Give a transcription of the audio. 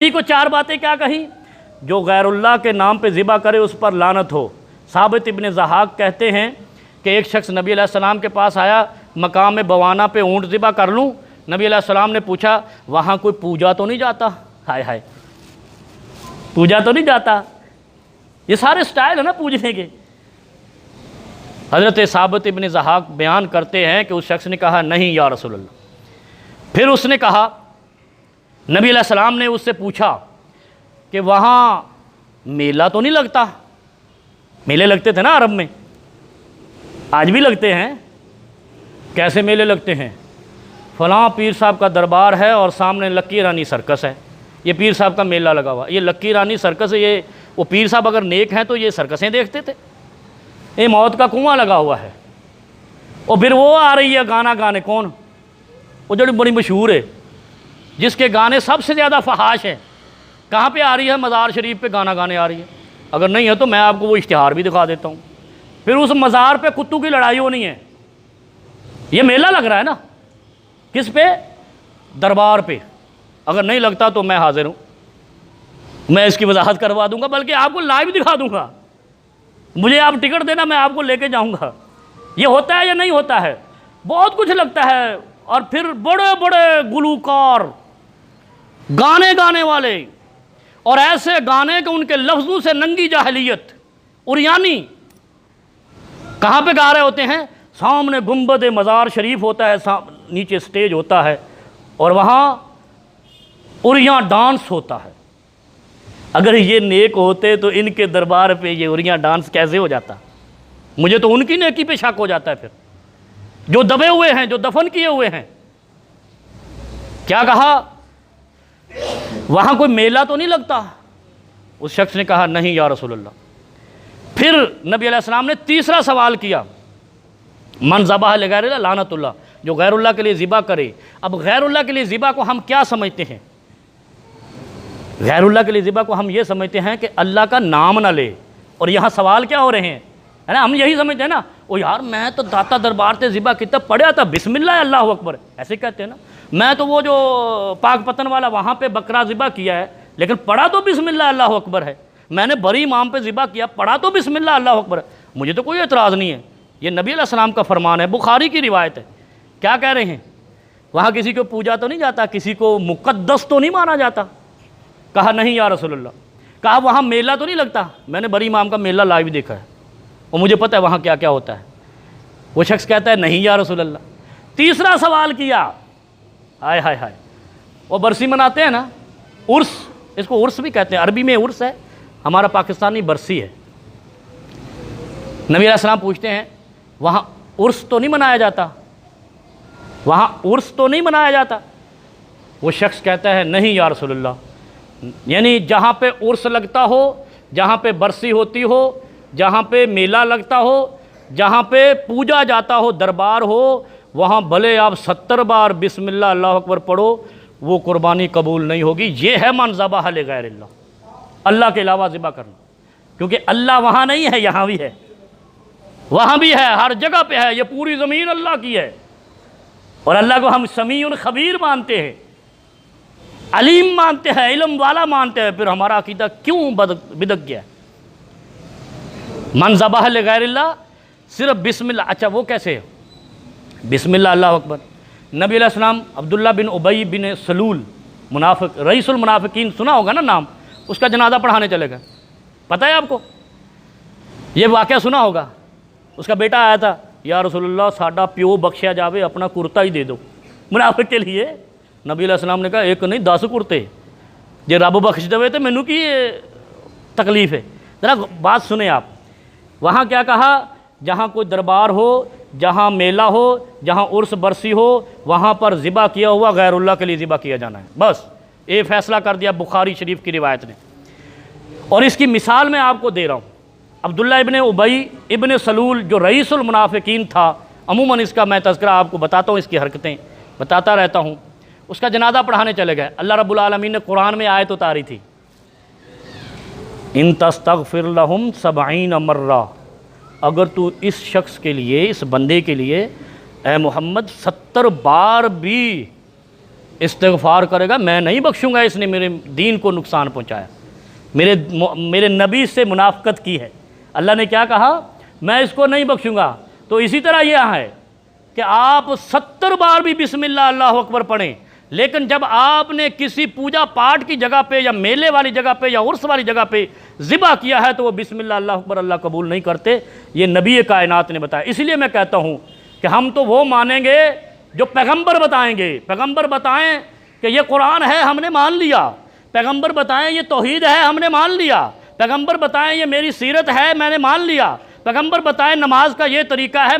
नबी को चार बातें क्या कही? जो गैरुल्लाह के नाम पे ज़िबा करे उस पर लानत हो। साबित इब्न ज़हाक कहते हैं कि एक शख्स नबी अलैहिस्सलाम के पास आया, मकाम बवाना पे ऊँट ज़िबा कर लूँ। नबी अलैहिस्सलाम ने पूछा, वहाँ कोई पूजा तो नहीं जाता? हाय हाय, पूजा तो नहीं जाता? ये सारे स्टाइल है ना पूजने के। हज़रत साबित इब्न ज़हाक बयान करते हैं कि उस शख्स ने कहा, नहीं या रसूल अल्लाह। फिर उसने कहा, नबी अलैहिस्सलाम ने उससे पूछा कि वहाँ मेला तो नहीं लगता? मेले लगते थे ना अरब में, आज भी लगते हैं। कैसे मेले लगते हैं? फ़लाँ पीर साहब का दरबार है और सामने लक्की रानी सर्कस है, ये पीर साहब का मेला लगा हुआ। ये लक्की रानी सर्कस है, ये वो पीर साहब अगर नेक हैं तो ये सर्कसें देखते थे। ये मौत का कुआं लगा हुआ है। और फिर वो आ रही है गाना गाने, कौन? वो जो बड़ी मशहूर है, जिसके गाने सबसे ज़्यादा फहाश हैं। कहाँ पे आ रही है? मज़ार शरीफ पे गाना गाने आ रही है। अगर नहीं है तो मैं आपको वो इश्तिहार भी दिखा देता हूँ। फिर उस मज़ार पे कुत्तों की लड़ाई होनी है। ये मेला लग रहा है ना, किस पे? दरबार पे। अगर नहीं लगता तो मैं हाजिर हूँ, मैं इसकी वजाहत करवा दूँगा, बल्कि आपको लाइव दिखा दूँगा। मुझे आप टिकट देना, मैं आपको लेके जाऊँगा। ये होता है या नहीं होता है? बहुत कुछ लगता है। और फिर बड़े बड़े गुलूकार, गाने गाने वाले, और ऐसे गाने कि उनके लफ्ज़ों से नंगी जाहलियत, उरियानी। कहाँ पे गा रहे होते हैं? सामने गुंबद मज़ार शरीफ होता है, नीचे स्टेज होता है, और वहाँ उरिया डांस होता है। अगर ये नेक होते तो इनके दरबार पे ये उरिया डांस कैसे हो जाता? मुझे तो उनकी नेकी पे शक हो जाता है। फिर जो दबे हुए हैं, जो दफन किए हुए हैं। क्या कहा? वहाँ कोई मेला तो नहीं लगता? उस शख्स ने कहा, नहीं या रसूल अल्लाह। फिर नबी अलैहिस्सलाम ने तीसरा सवाल किया, मन ज़बह लिगैरिल्लाह लानतुल्लाह, जो गैरुल्लाह के लिए ज़िबा करे। अब गैरुल्लाह के लिए ज़िबा को हम क्या समझते हैं? गैरुल्लाह के लिए ज़िबा को हम ये समझते हैं कि अल्लाह का नाम ना ले। और यहाँ सवाल क्या हो रहे हैं, है ना? हम यही समझते हैं ना, ओ यार मैं तो दाता दरबार से ज़िबा किताब पढ़ा था, बिस्मिल्लाह अल्लाह अकबर, ऐसे कहते हैं ना। मैं तो वो जो पाक पतन वाला वहाँ पे बकरा ज़िबा किया है, लेकिन पढ़ा तो बिस्मिल्लाह अल्लाह अकबर है। मैंने बरी इमाम पे ज़िबा किया, पढ़ा तो बिस्मिल्लाह अल्लाह अकबर है। मुझे तो कोई एतराज़ नहीं है। ये नबी अलैहिस्सलाम का फरमान है, बुखारी की रिवायत है। क्या कह रहे हैं? वहाँ किसी को पूजा तो नहीं जाता, किसी को मुक़द्दस तो नहीं माना जाता? कहा, नहीं या रसूलल्लाह। कहा, वहाँ मेला तो नहीं लगता? मैंने बरी इमाम का मेला लाइव देखा है और मुझे पता है वहाँ क्या क्या होता है। वो शख्स कहता है, नहीं या रसूलल्लाह। तीसरा सवाल किया, हाय हाय हाय, वो बरसी मनाते हैं ना, उर्स, इसको उर्स भी कहते हैं, अरबी में उर्स है, हमारा पाकिस्तानी बरसी है। नबी अलैहिस्सलाम पूछते हैं, वहाँ उर्स तो नहीं मनाया जाता? वहाँ उर्स तो नहीं मनाया जाता? वो शख्स कहता है, नहीं या रसूलल्लाह। यानी जहाँ पे उर्स लगता हो, जहाँ पे बरसी होती हो, जहाँ पे मेला लगता हो, जहाँ पे पूजा जाता हो, दरबार हो, वहाँ भले आप 70 बार बिस्मिल्लाह अल्लाह अकबर पढ़ो, वो कुर्बानी कबूल नहीं होगी। ये है मन ज़बह लिगैरिल्लाह, अल्लाह के अलावा ज़िबा करना। क्योंकि अल्लाह वहाँ नहीं है, यहाँ भी है, वहाँ भी है, हर जगह पे है। ये पूरी ज़मीन अल्लाह की है। और अल्लाह को हम समीउन खबीर मानते हैं, अलीम मानते हैं, इल्म वाला मानते हैं। फिर हमारा अकीदा क्यों बिदक गया? मन ज़बह लिगैरिल्लाह, सिर्फ बिस्मिल्लाह। अच्छा, वो कैसे है? बिस्मिल्लाह अल्लाह अकबर। नबी अलैहिस्सलाम अब्दुल्ला बिन उबई बिन सलूल, मुनाफिक, रईसुल मुनाफिकीन, सुना होगा ना नाम, उसका जनाजा पढ़ाने चले गए। पता है आपको? ये वाक़या सुना होगा। उसका बेटा आया था, या रसूलल्लाह साडा प्यो बख्शिया जावे, अपना कुर्ता ही दे दो मुनाफिक के लिए। नबी अलैहिस्सलाम ने कहा, एक नहीं 10 कुर्ते, जे रब बख्श देवे तो मैनू की तकलीफ़ है। ज़रा बात सुने आप। वहाँ क्या कहा? जहाँ कोई दरबार हो, जहाँ मेला हो, जहाँ उर्स बरसी हो, वहाँ पर ज़िबा किया हुआ गैरुल्लाह के लिए ज़िबा किया जाना है। बस ये फ़ैसला कर दिया बुखारी शरीफ की रिवायत ने। और इसकी मिसाल मैं आपको दे रहा हूँ। अब्दुल्ला इब्न उबई इब्न सलूल जो रईसुल मुनाफिकीन था, अमूमन इसका मैं तज़किरा आपको बताता हूँ, इसकी हरकतें बताता रहता हूँ। उसका जनाजा पढ़ाने चले गए। अल्लाह रब्बुल आलमीन ने कुरान में आयत उतारी थी, इन तस्तगफिर लहुम 70 मर्रा, अगर तू इस शख्स के लिए, इस बंदे के लिए ए मोहम्मद 70 बार भी इस्तिग़फ़ार करेगा, मैं नहीं बख्शूँगा, इसने मेरे दीन को नुकसान पहुँचाया, मेरे नबी से मुनाफ़क़त की है। अल्लाह ने क्या कहा, मैं इसको नहीं बख्शूँगा। तो इसी तरह यह है कि आप 70 बार भी बिस्मिल्लाह अल्लाहु अकबर पढ़ें, लेकिन जब आपने किसी पूजा पाठ की जगह पे या मेले वाली जगह पे या उर्स वाली जगह पे ज़िबा किया है तो वो बिस्मिल्लाह अल्लाहु अकबर अल्लाह कबूल नहीं करते। ये नबी कायनात ने बताया। इसलिए मैं कहता हूँ कि हम तो वो मानेंगे जो पैगम्बर बताएंगे। पैगम्बर बताएं कि ये कुरान है, हमने मान लिया। पैगम्बर बताएं ये तौहीद है, हमने मान लिया। पैगम्बर बताएं ये मेरी सीरत है, मैंने मान लिया। पैगम्बर बताएं नमाज का ये तरीका है,